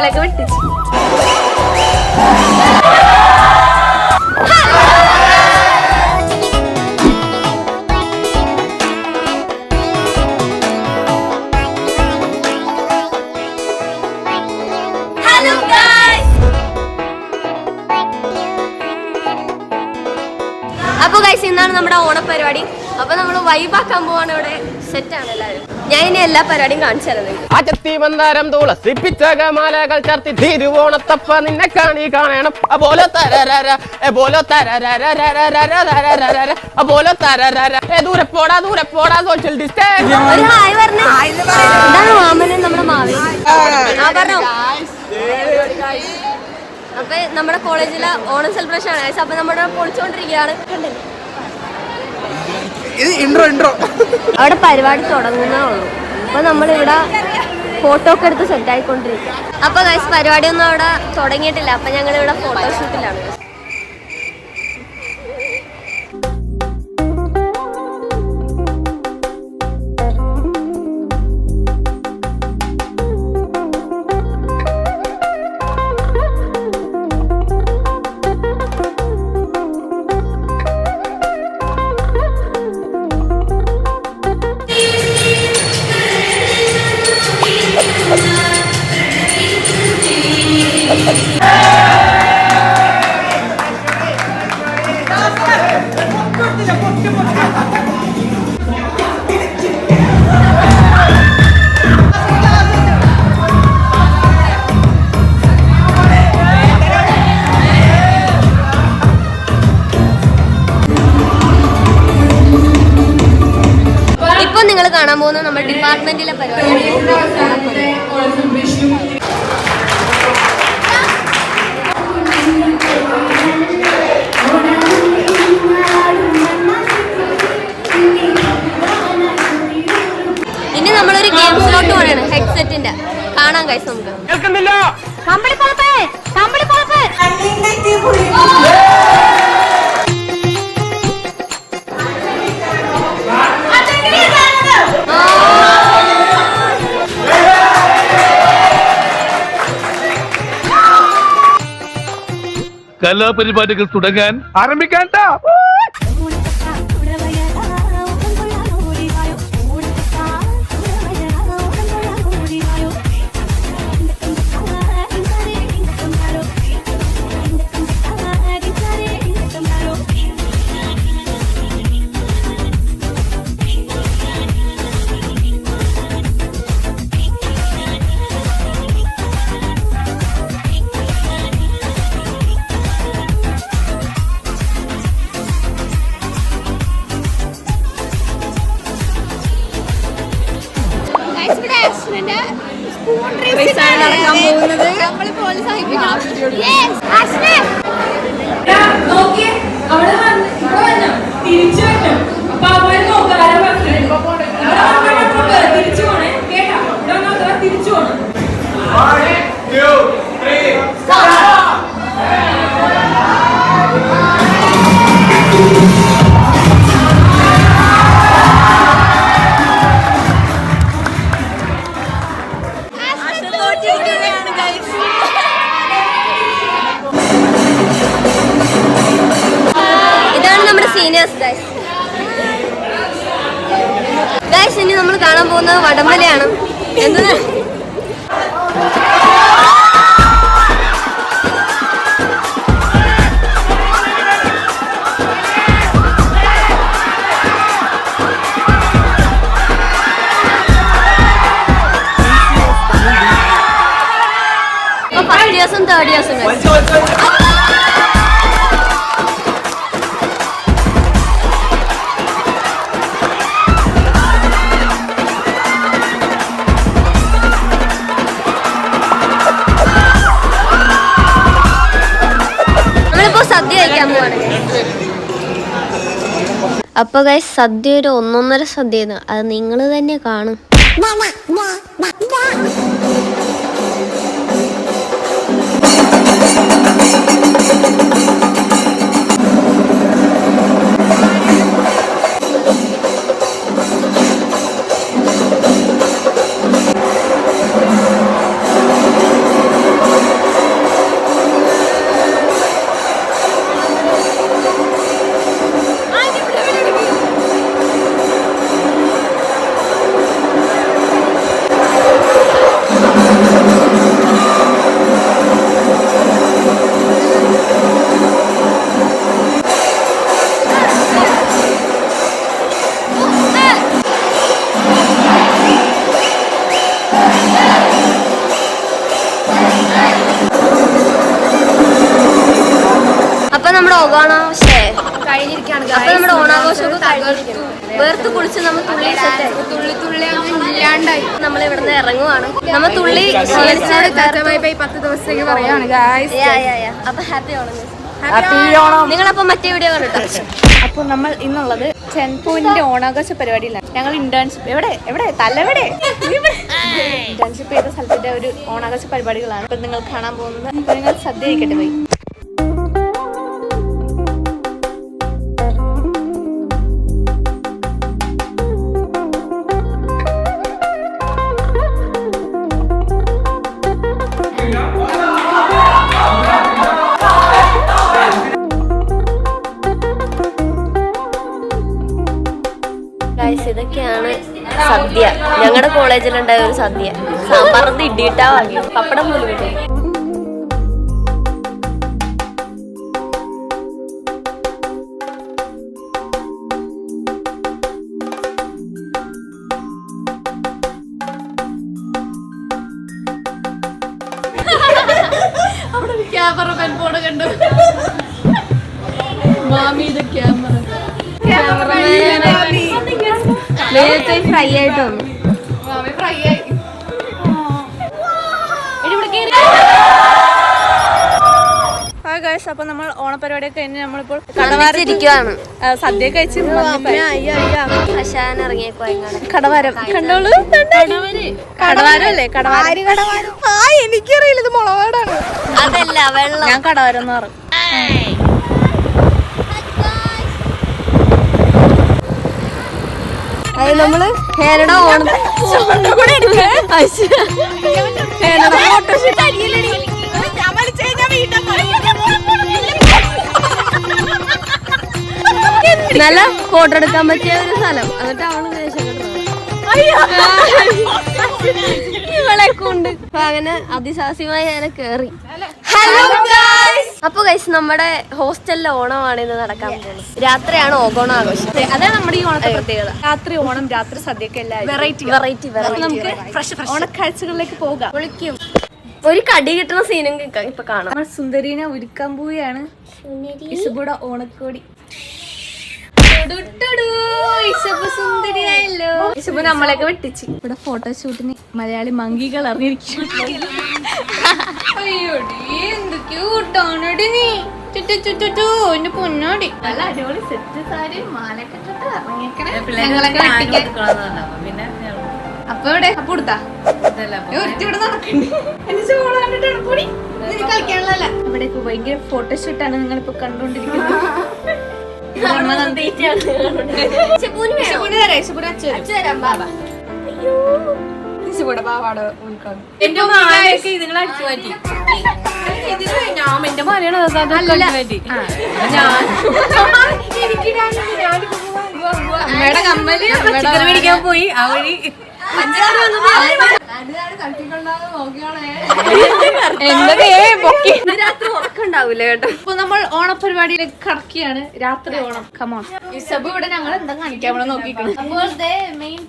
നമ്മളെയൊക്കെ വെട്ടിച്ചു. അപ്പൊ ഗൈസ് ഇന്നാണ് നമ്മുടെ ഓണപരിപാടി. അപ്പൊ നമ്മൾ വൈബാക്കാൻ പോവാണ്. ഇവിടെ സെറ്റാണ് എല്ലാവരും. ഞാൻ ഇനി എല്ലാ പരിപാടിയും കാണിച്ചു തരുന്നത്. അജത്തിമന്ദാരം തുളസിപ്പിച്ചകമാലകൾ ചർത്തി തിരുവോണത്തപ്പ നിന്നെ കാണണം അപോലെ ദൂരെ പോടാ സോഷ്യൽ ഡിസ്റ്റൻസ്. ഒരു ഹായ് പറഞ്ഞു. എന്താണ് മാമനും നമ്മുടെ മാവി പറഞ്ഞോ. അപ്പൊ നമ്മുടെ കോളേജിലെ ഓണം സെലിബ്രേഷൻ ആണ്. അപ്പൊ നമ്മുടെ പൊളിച്ചോണ്ടിരിക്കുകയാണ്. അവിടെ പരിപാടി തുടങ്ങുന്നേ ഉള്ളൂ. അപ്പൊ നമ്മളിവിടെ ഫോട്ടോ ഒക്കെ എടുത്ത് സെറ്റ് ആയിക്കൊണ്ടിരിക്കുക. അപ്പൊ ഗൈസ് പരിപാടിയൊന്നും അവിടെ തുടങ്ങിയിട്ടില്ല. അപ്പൊ ഞങ്ങൾ ഇവിടെ ഫോട്ടോഷൂട്ടിലാണ്. നിങ്ങൾ കാണാൻ പോകുന്നത് നമ്മുടെ ഡിപ്പാർട്ട്മെന്റിലെ പരിപാടി. ഇനി നമ്മളൊരു ഗെയിംസിലോട്ട് പോകണം. ഹെഡ്സെറ്റിന്റെ കാണാൻ കഴിച്ച് നമുക്ക് കലാപരിപാടികൾ തുടങ്ങാൻ ആരംഭിക്കാൻ. ഇനി നമ്മൾ കാണാൻ പോകുന്നത് വടംവലിയാണ്. എന്തിനാ ഫസ്റ്റ് ഇയേഴ്സും തേർഡ് ഇയേഴ്സും അപ്പൊ ഗൈസ് സദ്യ ഒരു ഒന്നൊന്നര സദ്യയാണ്. അത് നിങ്ങൾ തന്നെ കാണും. നമ്മുടെ കഴിഞ്ഞിരിക്കുകയാണ്. അപ്പൊ നമ്മുടെ ഓണാഘോഷമൊക്കെ കഴിഞ്ഞിരിക്കുന്നു. വേർത്ത് കുളിച്ച് നമ്മൾ തുള്ളി ഇല്ലാണ്ടായി നമ്മൾ ഇവിടുന്ന് ഇറങ്ങുവാണ്. നമ്മ തുള്ളി 10 ദിവസത്തേക്ക് പറയാണ്. അപ്പൊ ഹാപ്പി ഓണം. നിങ്ങളപ്പോ മറ്റേ വീഡിയോ കണ്ടിട്ടോ. അപ്പോൾ നമ്മൾ ഇന്നുള്ളത് ചെൻപൂവിന്റെ ഓണാഘോഷ പരിപാടിയിലാണ്. ഞങ്ങൾ ഇന്റേൺഷിപ്പ് എവിടെ തലവിടെ ഇന്റേൺഷിപ്പ് ചെയ്ത സ്ഥലത്തിന്റെ ഒരു ഓണാഘോഷ പരിപാടികളാണ് ഇപ്പൊ നിങ്ങൾ കാണാൻ പോകുന്നത്. അപ്പൊ നിങ്ങൾ സദ്യ കഴിക്കട്ടെ പോയി. ഇതൊക്കെയാണ് സദ്യ. ഞങ്ങളുടെ കോളേജിലുണ്ടായ ഒരു സദ്യ. സാമ്പാറത്ത് ഇടിയിട്ടാ വാങ്ങി, പപ്പടം പോലും കിട്ടി. ക്യാമറ പെൻപോട് കണ്ടു. മാമി ഇത് ക്യാമറ നേരത്തെ ഫ്രൈ ആയിട്ട് വന്നു. അപ്പൊ നമ്മൾ ഓണപരിപാടിയൊക്കെ കഴിഞ്ഞ് നമ്മളിപ്പോൾ കടവാരിച്ചിരിക്കുകയാണ്. സദ്യ കഴിച്ച് ഹഷാൻ ഇറങ്ങിയേക്കോ കടവാരം കണ്ടോളൂ. കടവാരം അല്ലേ? കടവാരം എനിക്കറിയില്ല, ഇത് മുളകാടാണ്. അതല്ല വെള്ളം. ഞാൻ കടവാരം എന്ന് പറഞ്ഞു. അത് നമ്മള് കാനഡ ഓണം നല്ല ഫോട്ടോ എടുക്കാൻ പറ്റിയ ഒരു സ്ഥലം. എന്നിട്ട് അവള് ഇവളെ കൊണ്ട് അങ്ങനെ അതിസാഹസികമായി ഞാൻ കേറി. Hello guys. അപ്പൊ ഗൈസ് നമ്മുടെ ഹോസ്റ്റലിലെ ഓണമാണ് ഇന്ന് നടക്കാൻ പോകുന്നത്. രാത്രിയാണ് ഓണം ആഘോഷം. അതാണ് നമ്മുടെ ഈ ഓണത്തെ പ്രത്യേകത. രാത്രി ഓണം, രാത്രി സദ്യയൊക്കെ എല്ലാം വെറൈറ്റി നമുക്ക് ഓണക്കാഴ്ചകളിലേക്ക് പോകാം. വിളിക്കും. ഒരു കടി കിട്ടുന്ന സീനും ഇപ്പൊ കാണാം. നമ്മൾ സുന്ദരീനെ ഒരുക്കാൻ പോവുകയാണ്. ഇസുബുടെ ഓണക്കോടി. ഇസുബു നമ്മളെയൊക്കെ വെട്ടിച്ച്. ഇവിടെ ഫോട്ടോഷൂട്ടിന് മലയാളി മങ്കികൾ അറിഞ്ഞിരിക്കും. പൊന്നോടി നല്ല അടിപൊളി സെറ്റ് സാരി മാലൊക്കെ അപ്പൊ ഇവിടെ അപ്പൊ കൊടുത്താ ഇവിടെ നടക്കണ്ടേ കളിക്കാനുള്ളതല്ല. ഇവിടെ ഇപ്പൊ ഭയങ്കര ഫോട്ടോഷൂട്ടാണ് നിങ്ങളിപ്പോ കണ്ടുകൊണ്ടിരിക്കുന്നത്. അമ്മയുടെ കമ്മല് മേടിക്കാൻ പോയി ആ വഴി രാത്രി ഉറക്കുണ്ടാവൂല കേട്ടോ. ഇപ്പൊ നമ്മൾ ഓണപരിപാടിയിലേക്ക് കടക്കുകയാണ്. രാത്രി ഓണം. കമോൺ ഇസബ് ഇവിടെ ഞങ്ങൾ എന്താ കാണിക്കാൻ നമ്മളെ നോക്കിക്കണം. അപ്പോൾ മെയിൻ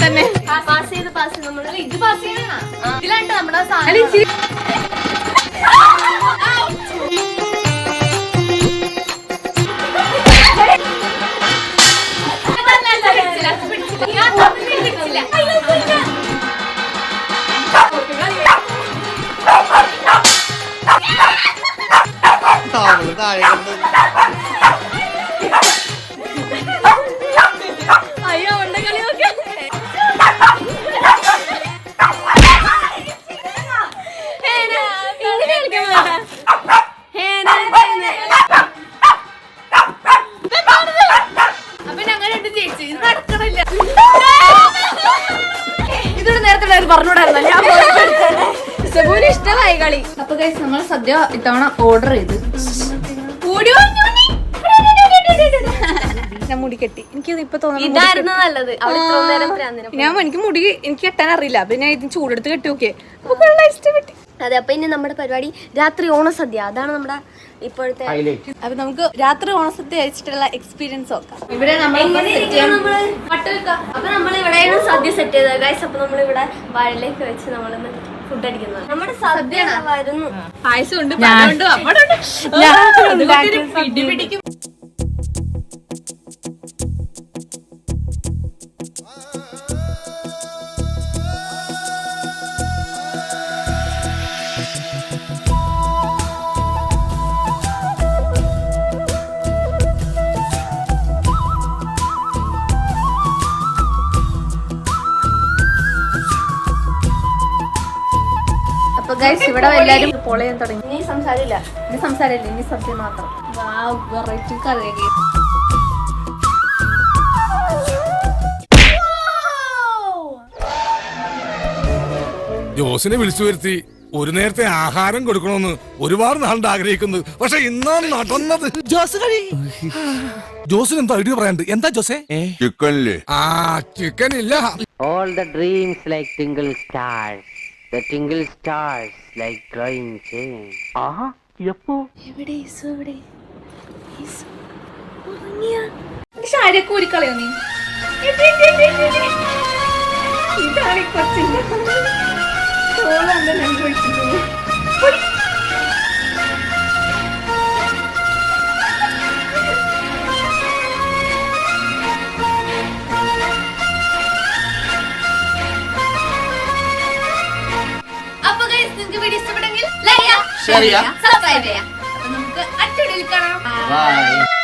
തന്നെ പാസ് ചെയ്ത് നമ്മൾ ഇത് പാസ് ചെയ്യണ ഇതിലാണ്ട് നമ്മുടെ സാധനം. അയ്യോ ഉണ്ട് കളി നോക്കിയാ അപ്പൊ ഞങ്ങൾ ചേച്ചി ഇത് നടക്കണില്ല. ഇതൊരു നേരത്തെ പറഞ്ഞുകൂടായിരുന്നോ? ഞാൻ ഇഷ്ടമായി കളി. അപ്പൊ ഗൈസ് നമ്മൾ സദ്യ ഇത്തവണ ഓർഡർ ചെയ്ത് ഞാൻ മുടി കെട്ടി. എനിക്ക് ഇപ്പൊ ഇതായിരുന്നു നല്ലത്. എനിക്ക് മുടി എനിക്ക് കെട്ടാൻ അറിയില്ല. പിന്നെ ഇത് ചൂടെടുത്ത് കെട്ടി നോക്കിയേ. അപ്പൊ ഇഷ്ടപ്പെട്ടി. അതെ. അപ്പൊ ഇനി നമ്മുടെ പരിപാടി രാത്രി ഓണസദ്യ. അതാണ് നമ്മുടെ ഇപ്പോഴത്തെ. അപ്പൊ നമുക്ക് രാത്രി ഓണസദ്യ കഴിച്ചിട്ടുള്ള എക്സ്പീരിയൻസ് നോക്കാം. ഇവിടെ അപ്പൊ നമ്മൾ ഇവിടെയാണ് സദ്യ സെറ്റ് ചെയ്തത് ഗൈസ്. അപ്പൊ നമ്മളിവിടെ വാഴയിലേക്ക് വെച്ച് നമ്മളിന്ന് ഫുഡ് അടിക്കുന്നത്. നമ്മുടെ സദ്യ വരുന്നു. പായസം ഉണ്ട്, പഴമുണ്ട്, അമ്മടുണ്ട്. പിടിക്കും. അപ്പൊ ഗൈസ് ഇവിടെ എല്ലാരും പൊളയാൻ തുടങ്ങി. ഇനി സംസാരമില്ല, ഇനി സദ്യ മാത്രം. വെറൈറ്റി കറിയൊക്കെ. ജോസിനെ വിളിച്ചു വരുത്തി ഒരു നേരത്തെ ആഹാരം കൊടുക്കണമെന്ന് ഒരുപാട് നാളുണ്ട് ആഗ്രഹിക്കുന്നത്. പക്ഷെ ഇന്നാണ് നടന്നത്. ജോസിന് എന്താ ഐഡിയ പറയാണ്ട്? എന്താ ജോസേ? ചിക്കനില്ലേ? ചിക്കൻ ഇല്ല. All the dreams like tingle stars, the tingle stars like glowing chains. Aha, യപ്പോ എവിടെ ഈസു? എവിടെ ഈസു? ഉറങ്ങിയ ശാരിയൊക്കെ ഊരിക്കളയോ നീ? ഇതാണ് ഈ കൊച്ചിന്റെ തോളെന്താ ഞാൻ ചോദിച്ചിട്ടുള്ളത്. അപ്പൊ ഗൈസ് നിങ്ങൾക്ക് വീഡിയോ ഇഷ്ടപ്പെട്ടെങ്കിൽ ലൈക്ക് ചെയ്യുക, ഷെയർ ചെയ്യുക, സബ്സ്ക്രൈബ് ചെയ്യുക. അപ്പൊ നമുക്ക് അടുത്ത വീഡിയോയിൽ കാണാം. bye.